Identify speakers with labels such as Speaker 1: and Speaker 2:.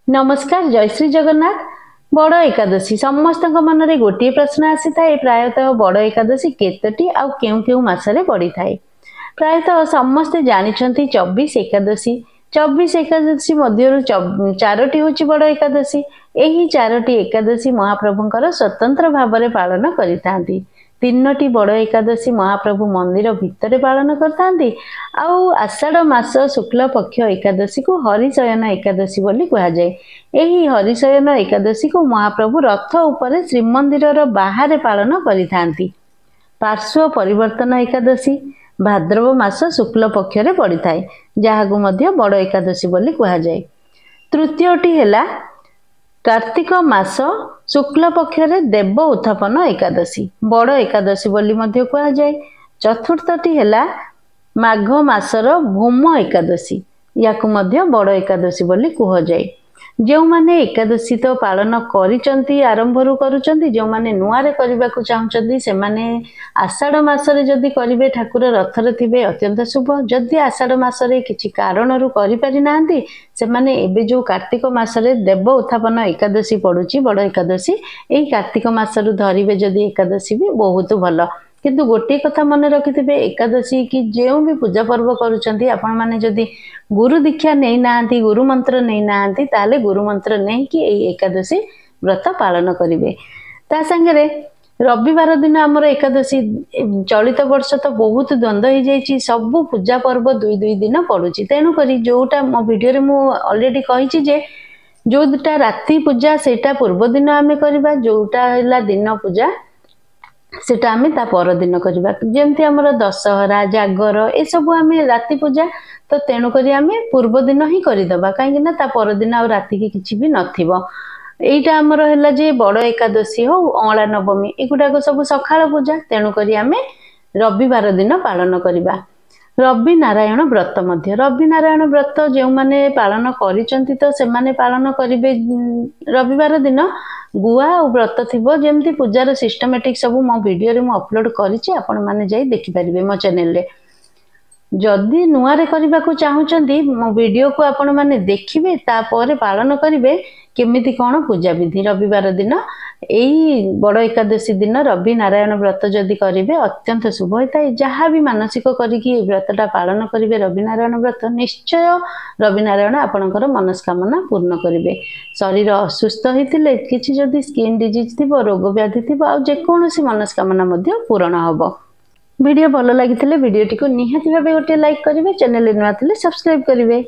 Speaker 1: नमस्कार जय श्री जगन्नाथ। बड़ एकादशी समस्त मन में गोटे प्रश्न आसी था प्रायतः बड़ एकादशी केतोटी आउ केउ केउ मासरे पड़ी थाए। प्रायतः समस्ते जानिछंती 24 एकादशी 24 एकादशी मध्यरु चारोटी होची बड़ एकादशी। एही चारोटी एकादशी महाप्रभुंकर स्वतंत्र भाव पालन करिथांती। तीनोटी बड़ एकादशी महाप्रभु मंदिर भितर पालन करथांती। आउ आषाढ़ मास शुक्ल पक्ष एकादशी को हरिशयन एकादशी बोली कहा जाए। एही हरिशयन एकादशी को महाप्रभु रथ उपरे श्रीमंदिर बाहर पालन करिथांती। पार्श्व परिवर्तन एकादशी भाद्रव मास शुक्ल पक्ष पड़ी थाए, जहाकू मध्य बड़ एकादशी बोली कहा जाए। तृतीयटी हैला कार्तिक मास शुक्ल पक्ष देव उत्थापन एकादशी बड़ एकादशी बोली मध्य कहा जाए। चतुर्थटी हैला माघ मासर भूम एकादशी, याकू मध्य बड़ एकादशी बोली कहा जाए। जो माने एकादशी तो पालन करिचंती आरंभरू करुचंती, जो माने नुआरे करबा को चाहुचंती से माने आषाढ़ मासरे जदि करिवे ठाकुर रथरे थिबे अत्यंत शुभ। जदि आषाढ़ मासरे किछि कारणरू करि पारि नांती से माने एबे जो कार्तिक मासरे देव उत्थापन एकादशी पडुची बड़ एकादशी, एई कार्तिक मासरू धरिवे जदि एकादशी भी बहुत भलो। किंतु गोटे कथा मन रखिथे एकादशी की जो भी पूजा पर्व करुचंती आपण माने जदि गुरु दीक्षा नहीं नांती गुरु मंत्र नहीं नांती ताले गुरु मंत्र नहीं कि एकादशी व्रत पालन करिवे। ता संगे रविवार दिन आमर एकादशी चलित वर्ष तो बहुत द्वंद्व हो जाइए। सबू पूजा पर्व दुई दुई दिन पड़ुची, तेणुक जोटा मो वीडियो मु ऑलरेडी कही जे जोटा राति पूजा सेटा पूर्व दिन आमे करबा, जोटा हैला दिन पूजा सेटा आमे ता पर दिन करबा। जेमती हमर दशहरा जागर ए सब आमे राति पूजा तो तेणुक आमे पूर्व दिन ही करदबा, कहीं ना ता पर दिन आ राति की किछि भी नथिबो। एइटा हमर हैला जे बड़ एकादशी हो अँला नवमी एगुडाक सब सकाळ पूजा, तेणुक आमे रविवार दिन पालन करबा। रवि नारायण व्रत मध्य रवि नारायण व्रत जो माने पालन करिचंती तो से माने पालन करिवे रविवार दिन गुआ और व्रत थिबो। जेमती पूजार सिस्टमेटिक सब मो वीडियो रे मो अपलोड करिछि, आपण माने जाई देखि परिबे मो चैनल रे। जदि नुआरे करबा को चाहुचंती मो वीडियो को आपण माने देखिबे तापर पालन करिवे केमिति कोन पूजा विधि। रविवार दिन एई बड़ एकादशी दिन रवि नारायण व्रत जदि करिवे अत्यंत शुभ होता है। जहाँ भी मानसिक करिकी व्रतटा पालन करिवे रवि नारायण व्रत निश्चय रवि नारायण आपणकर मनस्कामना पूर्ण करिवे। शरीर असुस्थ होइतिले किछि जदि स्किन डिजीज थिबो रोग व्याधि थिबो आ जेकोनोसी मनस्कामना मध्य पूर्ण हबो। वीडियो भल लगी वीडियो टी को निहाती भावे गोटे लाइक करेंगे, चैनल नुआ सब्सक्राइब करेंगे।